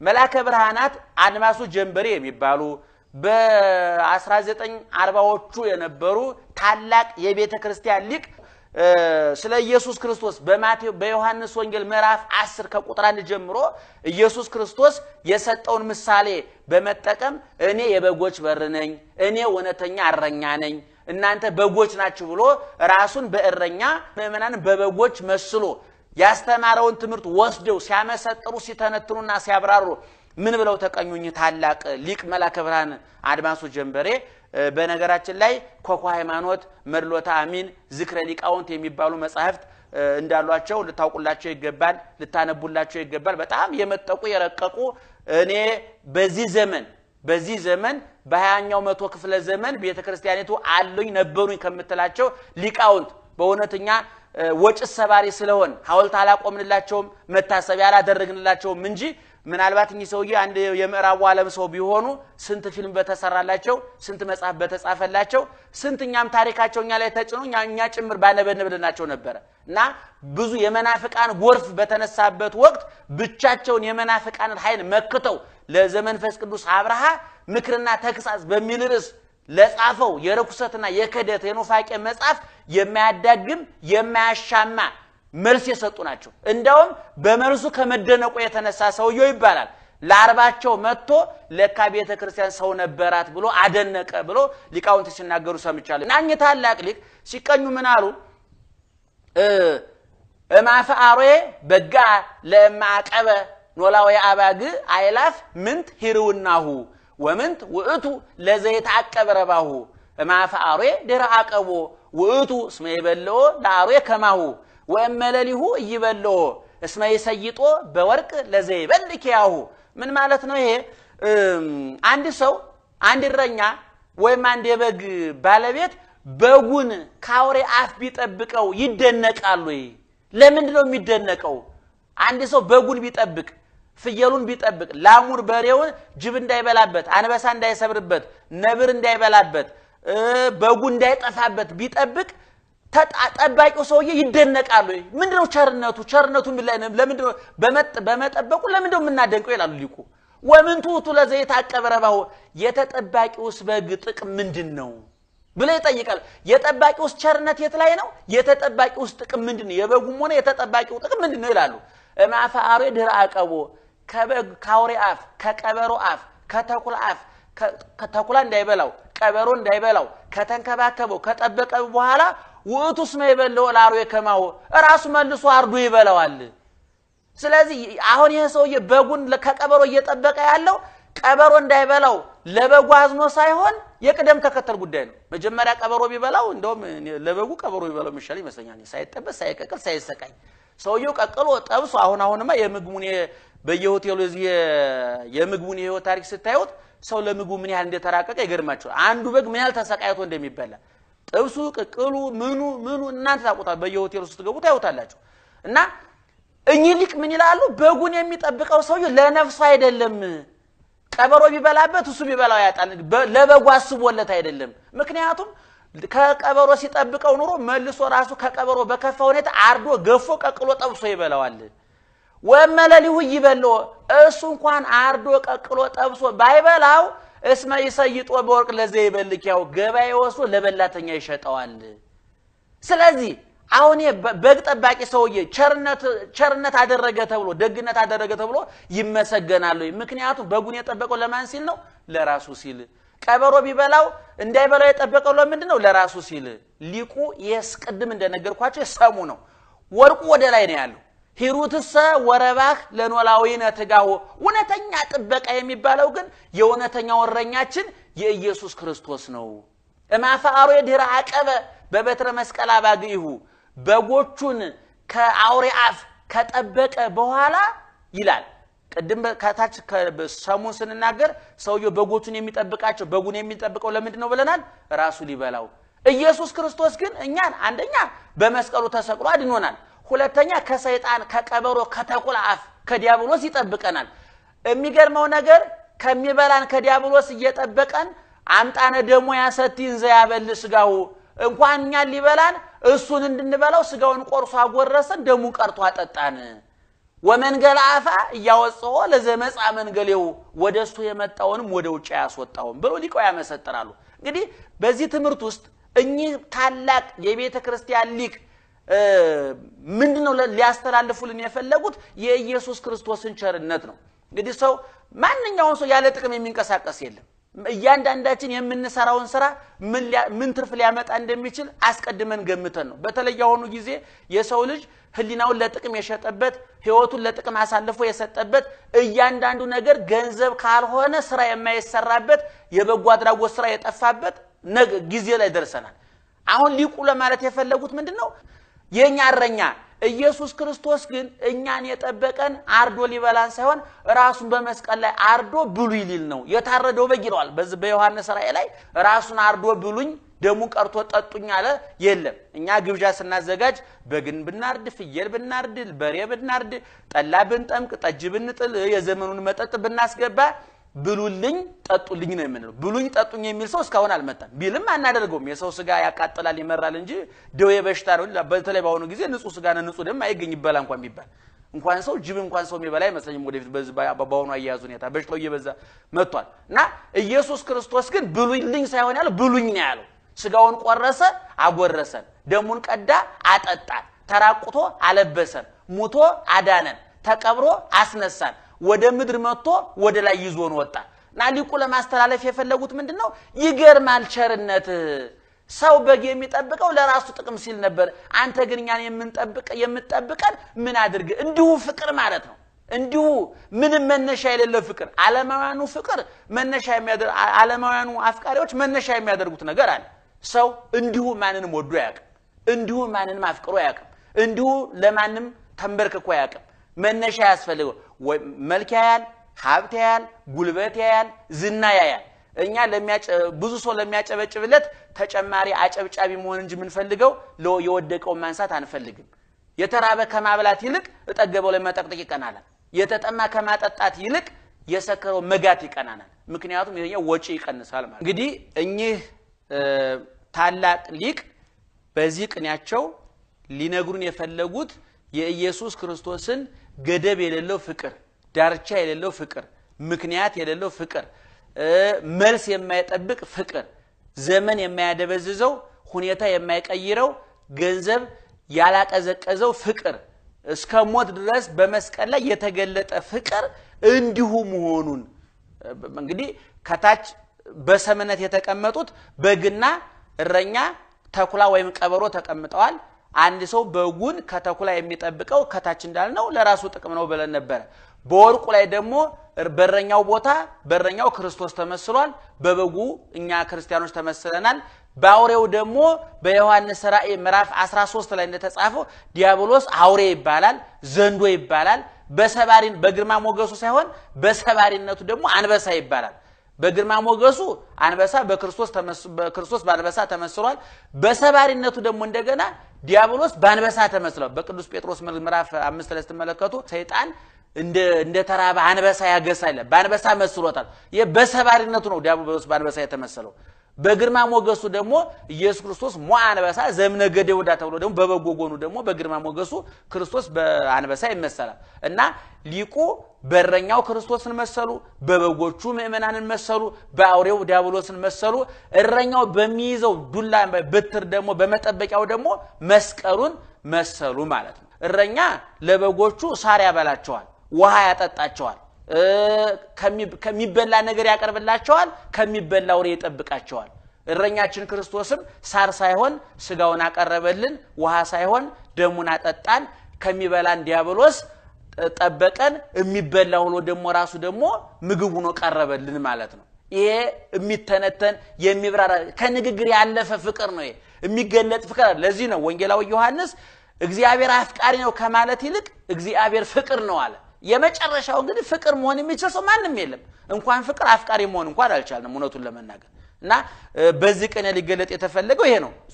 መላከ ብርሃናት አድማሱ ጀንበሬ የሚባሉ በ1940ዎቹ የነበሩ ታላቅ የቤተ ክርስቲያን ሊቅ ስለ ኢየሱስ ክርስቶስ በዮሐንስ ወንጌል ምዕራፍ 10 ከቁጥር 1 ጀምሮ ኢየሱስ ክርስቶስ የሰጠውን ምሳሌ በመጠቀም እኔ የበጎች በር ነኝ እኔ እውነተኛ እረኛ ነኝ እናንተ በጎች ናችሁ ብሎ ራሱን በእረኛ ምእመናን በበጎች መስሎ ያስተማረውን ትምህርት ወስደው ሲያመሰጥሩ ሲተነትኑና ሲያብራሩ ምን ብለው ተቀኙኝ ታላቅ ሊቅ መላከ ብርሃን አድማሱ ጀንበሬ በነገራችን ላይ ኮኮ ሃይማኖት መድሎታ አሚን ዝክረ ሊቃውንት የሚባሉ መጻሕፍት እንዳሏቸው ልታውቁላቸው ይገባል ልታነቡላቸው ይገባል በጣም የመጠቁ የረቀቁ እኔ በዚህ ዘመን በ20ኛው መቶ ክፍለ ዘመን ቤተክርስቲያኒቱ አሉኝ ነበሩኝ ከምትላቸው ሊቃውንት በእውነተኛ ወጭ ሰባሪ ስለሆን ሐውልት አላቆምንላቸውም መታሰቢያ አላደረግንላቸውም እንጂ ምናልባት እኚህ ሰውዬ አንድ የምዕራቡ ዓለም ሰው ቢሆኑ ስንት ፊልም በተሰራላቸው ስንት መጽሐፍ በተጻፈላቸው ስንትኛም ታሪካቸውኛ ላይ ተጭኖ እኛ ጭምር ባነበንብልናቸው ነበርና ብዙ የመናፍቃን ጎርፍ በተነሳበት ወቅት ብቻቸውን የመናፍቃን ኃይል መክተው ለዘመንፈስ ቅዱስ አብርሃ ምክርና ተግሳጽ በሚል ርዕስ ለጻፈው የረኩሰትና የከደት የኑፋቄ መጽሐፍ የማያዳግም የማያሻማ መልስ የሰጡ ናቸው እንደውም በመልሱ ከመደነቁ የተነሳ ሰውየው ይባላል ለአርባቸው መጥቶ ለካ ቤተ ክርስቲያን ሰው ነበራት ብሎ አደነቀ ብሎ ሊቃውንት ሲናገሩ ሰምቻለሁ እናኝ ታላቅ ሊቅ ሲቀኙ ምን አሉ እማፈአሮዬ በጋ ለማቀበ ኖላው ያባግ አይላፍ ምንት ሂሩናሁ ወምንት ውእቱ ለዘይት አቀበረባሁ እማፈአሮዬ ደራአቀቦ ውእቱ እስመ ይበልኦ ለአሮዬ ከማሁ ወእመለሊሁ ይበልኦ እስመ ይሰይጦ በወርቅ ለዘይበልኪያሁ ምን ማለት ነው ይሄ አንድ ሰው አንድ እረኛ ወይም አንድ የበግ ባለቤት በጉን ካውሬ አፍ ቢጠብቀው ይደነቃሉ ለምን ነው የሚደነቀው አንድ ሰው በጉን ቢጠብቅ ፍየሉን ቢጠብቅ ላሙር በሬውን ጅብ እንዳይበላበት አንበሳ እንዳይሰብርበት ነብር እንዳይበላበት በጉ እንዳይጠፋበት ቢጠብቅ ተጣጣባቂው ሰውዬ ይደነቃሉ ምንድነው ቸርነቱ ምን ላይ ነው ለምንድነው በመጠበቁ ለምንድነው የምናደንቀው ይላሉ ሊቁ ወምንቱ ለዘይት አቀበረባው የተጠባቂውስ በግ ጥቅም ምንድነው ብለ ይጠይቃል የተጠባቂውስ ቸርነት የት ላይ ነው የተጠባቂውስ ጥቅም ምንድነው የበጉም ሆነ የተጠባቂው ጥቅም ምንድነው ይላሉ እማፈአሮ ድራአቀቦ ከበግ ካውሬ አፍ ከቀበሮ አፍ ከተኩላ አፍ ከተኩላ እንዳይበላው ቀበሮ እንዳይበላው ከተንከባከበው ከጠበቀው በኋላ ውእቱ እስመ ይበልኦ ለአሮዬ ከማሁ ራሱ መልሶ አርዶ ይበላዋል ስለዚህ አሁን ይሄ ሰውዬ በጉን ከቀበሮ እየጠበቀ ያለው ቀበሮ እንዳይበላው ለበጉ አዝኖ ሳይሆን የቅደም ተከተል ጉዳይ ነው መጀመሪያ ቀበሮ ቢበላው እንደውም ለበጉ ቀበሮ ቢበላው ይሻል ይመስለኛል ሳይጠበስ ሳይቀቅል ሳይሰቃይ ሰውየው ቀቅሎ ጠብሶ አሁንማ የምግቡን በየሆቴሉ የምግቡን የህይወት ታሪክ ስታዩት ሰው ለምግቡ ምን ያህል እንደተራቀቀ ይገርማቸዋል አንዱ በግ ምን ያህል ተሰቃይቶ እንደሚበላ ጥብሱ ቅቅሉ ምኑ እናንተ ታውቁታላችሁ በየሆቴሉ ስትገቡ ታዩታላችሁ እና እኚህ ሊቅ ምን ይላሉ በጉን የሚጠብቀው ሰውየው ለነፍሱ አይደለም ቀበሮ ቢበላበት እሱ ቢበላው ያጣል ለበጉ አስቦለት አይደለም ምክንያቱም ከቀበሮ ሲጠብቀው ኑሮ መልሶ ራሱ ከቀበሮ በከፋ ሁኔታ አርዶ ገፎ ቀቅሎ ጠብሶ ይበላዋል ወመለሊሁ ይበልኦ እሱ እንኳን አርዶ ቀቅሎ ጠብሶ ባይበላው እስመ ይሰይጦ በወርቅ ለዘይበልኪያው ገበያ ወስዶ ለበላተኛ ይሸጠዋል ስለዚህ አሁን በግ ጠባቂ ሰውዬ ቸርነት አደረገ ተብሎ ደግነት አደረገ ተብሎ ይመሰገናል ምክንያቱም በጉን የጠበቀው ለማን ሲል ነው ለራሱ ሲል ቀበሮ ቢበላው እንዳይበላው የጠበቀው ለምንድነው ለራሱ ሲል ሊቁ የስቀድም እንደነገርኳችሁ ሰሙ ነው ወርቁ ወደ ላይ ነው ያለው ሂሩትሰ ወረባህ ለኖላዊነ ተጋው ወነተኛ ጥበቃ የሚባለው ግን የወነተኛው እረኛችን የኢየሱስ ክርስቶስ ነው እማፈአሮ ድራአቀበ በበትረ መስቀል አባግይሁ በጎቹን ከአውሬ አፍ ከጠበቀ በኋላ ይላል ቀደም ከታች ከሰሙን ስንናገር ሰውየው በጎቹን የሚጠብቃቸው በጉን የሚጠብቀው ለምንድነው ብለናል ራሱ ሊበላው ኢየሱስ ክርስቶስ ግን እኛን አንደኛ በመስቀሉ ተሰቅሎ አድኖናል ሁለተኛ ከሰይጣን ከቀበሮ ከተኩላ አፍ ከዲያብሎስ ይጠብቀናል የሚገርመው ነገር ከሚበላን ከዲያብሎስ እየጠበቀን አምጣነ ደሞ ያሰቲን ዘያበል ስጋው እንኳን እኛን ሊበላን እሱን እንድንበላው ስጋውን ቆርሶ አጎረሰን ደሙን ቀርቶ አጠጣን ወመንገል አፋ ያወጽኦ ለዘመጻ መንገሌው ወደሱ የመጣውንም ወደ ውጭ ያስወጣው ብሎ ሊቆያ ያመሰጥራሉ እንግዲህ በዚህ ትምህርት ውስጥ እኚህ ታላቅ የቤተ ክርስቲያን ሊቅ ምንድነው ሊያስተላልፉልን የፈለጉት የኢየሱስ ክርስቶስን ቸርነት ነው እንግዲህ ሰው ማንኛውም ሰው ያለ ጥቅም የሚንቀሳቀስ የለም እያንዳንዳችን የምንሰራውን ስራ ምን ትርፍ ሊያመጣ እንደሚችል አስቀድመን ገምተን ነው በተለይ ያሁኑ ጊዜ የሰው ልጅ ህሊናውን ለጥቅም የሸጠበት ህይወቱን ለጥቅም አሳልፎ የሰጠበት እያንዳንዱ ነገር ገንዘብ ካልሆነ ስራ የማይሰራበት የበጎ አድራጎት ስራ የጠፋበት ጊዜ ላይ ደርሰናል አሁን ሊቁ ለማለት የፈለጉት ምንድነው የኛ እረኛ ኢየሱስ ክርስቶስ ግን እኛን የጠበቀን አርዶ ሊበላን ሳይሆን ራሱን በመስቀል ላይ አርዶ ብሉይ ሊል ነው የታረደው በግ ይለዋል በዚህ በዮሐንስ ራእይ ላይ ራሱን አርዶ ብሉኝ ደሙን ቀርቶ ጠጡኝ አለ የለም እኛ ግብዣ ስናዘጋጅ በግን ብናርድ ፍየል ብናርድ በሬ ብናርድ ጠላ ብንጠምቅ ጠጅ ብንጥል የዘመኑን መጠጥ ብናስገባ ብሉልኝ ጠጡልኝ ነው የምንለው ብሉኝ ጠጡኝ የሚል ሰው እስካሁን አልመጣም ቢልም አናደርገውም የሰው ስጋ ያቃጥላል ይመራል እንጂ ደዌ በሽታ ነው በተለይ ባሁኑ ጊዜ ንጹህ ስጋና ንጹህ ደም አይገኝ ይባል እንኳን ሰው ጅብ እንኳን ሰው የሚበላ አይመስልም ወደፊት በዚህ ባባውኑ አያያዙ ሁኔታ በሽታው እየበዛ መጥቷል እና ኢየሱስ ክርስቶስ ግን ብሉልኝ ሳይሆን ያለው ብሉኝ ነው ያለው ስጋውን ቆረሰ አጎረሰን ደሙን ቀዳ አጠጣን ተራቁቶ አለበሰን ሙቶ አዳነን ተቀብሮ አስነሳን ወደ ምድር መጥቶ ወደ ላይ ይዞን ወጣ እና ሊቁ ለማስተላለፍ የፈለጉት ምንድነው ይገርማል ቸርነት ሰው በግ የሚጠብቀው ለራሱ ጥቅም ሲል ነበር አንተ ግን እኛን የምትጠብቀን ምን አድርግ እንዲሁ ፍቅር ማለት ነው እንዲሁ ምንም መነሻ የሌለው ፍቅር ዓለማውያኑ ፍቅር መነሻ የሚያደርጉ ዓለማውያኑ አፍቃሪዎች መነሻ የሚያደርጉት ነገር አለ ሰው እንዲሁ ማንንም ወዶ ያውቅ እንዲሁ ማንንም አፍቅሮ ያውቅ እንዲሁ ለማንም ተንበርክኮ ያውቅ መነሻ ያስፈልገው መልክ ያያል ሀብት ያያል ጉልበት ያያል ዝና ያያል እኛ ብዙ ሰው ለሚያጨበጭብለት ተጨማሪ አጨብጫቢ መሆን እንጂ ምን ፈልገው የወደቀው ማንሳት አንፈልግም የተራበ ከማብላት ይልቅ እጠገበው ለማጠቅጠቅ ይቀናናል የተጠማ ከማጠጣት ይልቅ የሰከረው መጋት ይቀናናል ምክንያቱም ይሄኛው ወጪ ይቀንሳል ማለት እንግዲህ እኚህ ታላቅ ሊቅ በዚህ ቅኔያቸው ሊነግሩን የፈለጉት የኢየሱስ ክርስቶስን ገደብ የሌለው ፍቅር ዳርቻ የሌለው ፍቅር ምክንያት የሌለው ፍቅር መልስ የማይጠብቅ ፍቅር ዘመን የማያደበዝዘው ሁኔታ የማይቀይረው ገንዘብ ያላቀዘቀዘው ፍቅር እስከ ሞት ድረስ በመስቀል ላይ የተገለጠ ፍቅር እንዲሁ መሆኑን እንግዲህ ከታች በሰመነት የተቀመጡት በግና እረኛ ተኩላ ወይም ቀበሮ ተቀምጠዋል አንድ ሰው በጉን ከተኩላ የሚጠብቀው ከታች እንዳልነው ለራሱ ጥቅም ነው ብለን ነበር በወርቁ ላይ ደግሞ በረኛው ቦታ በረኛው ክርስቶስ ተመስሏል በበጉ እኛ ክርስቲያኖች ተመስለናል ባውሬው ደግሞ በዮሐንስ ራእይ ምዕራፍ 13 ላይ እንደተጻፈው ዲያብሎስ አውሬ ይባላል ዘንዶ ይባላል በግርማ ሞገሱ ሳይሆን በሰባሪነቱ ደግሞ አንበሳ ይባላል በግርማ ሞገሱ አንበሳ በክርስቶስ በአንበሳ ተመስሏል በሰባሪነቱ ደግሞ እንደገና ዲያብሎስ በአንበሳ ተመስሏል በቅዱስ ጴጥሮስ ምዕራፍ 5 ላይ ተመለከቱ ሰይጣን እንደ ተራበ አንበሳ ያገሳል በአንበሳ መስሎታል የበሰባሪነቱ ነው ዲያብሎስ በአንበሳ የተመሰለው በግርማ ሞገሱ ደግሞ ኢየሱስ ክርስቶስ አንበሳ ዘምነገደ ወዳ ተብሎ ደግሞ በበጎ ጎኑ ደግሞ በግርማ ሞገሱ ክርስቶስ በአንበሳ ይመሰላል እና ሊቁ በረኛው ክርስቶስን መሰሉ በበጎቹ ምእመናንን መሰሉ በአውሬው ዲያብሎስን መሰሉ እረኛው በሚይዘው ዱላ በትር ደግሞ በመጠበቂያው ደግሞ መስቀሉን መሰሉ ማለት ነው እረኛ ለበጎቹ ሳር ያበላቸዋል ውሃ ያጠጣቸዋል ከሚበላ ነገር ያቀርብላቸዋል ከሚበላ ወሬ ይጠብቃቸዋል እረኛችን ክርስቶስም ሳር ሳይሆን ስጋውን አቀረበልን ውሃ ሳይሆን ደሙን አጠጣን ከሚበላን ዲያብሎስ ጠበቀን የሚበላው ነው ደግሞ ራሱ ደግሞ ምግቡ ነው ቀረበልን ማለት ነው ይሄ የሚተነተን የሚብራራ ከንግግር ያለፈ ፍቅር ነው የሚገለጥ ፍቅር ለዚህ ነው ወንጌላዊ ዮሐንስ እግዚአብሔር አፍቃሪ ነው ከማለት ይልቅ እግዚአብሔር ፍቅር ነው አለ የመጨረሻው እንግዲህ ፍቅር መሆን የሚችል ሰው ማንንም የለም እንኳን ፍቅር አፍቃሪ መሆን እንኳን አልቻልንም እውነቱን ለመናገር እና በዚህ ቀን ሊገለጥ የተፈለገው ይሄ ነው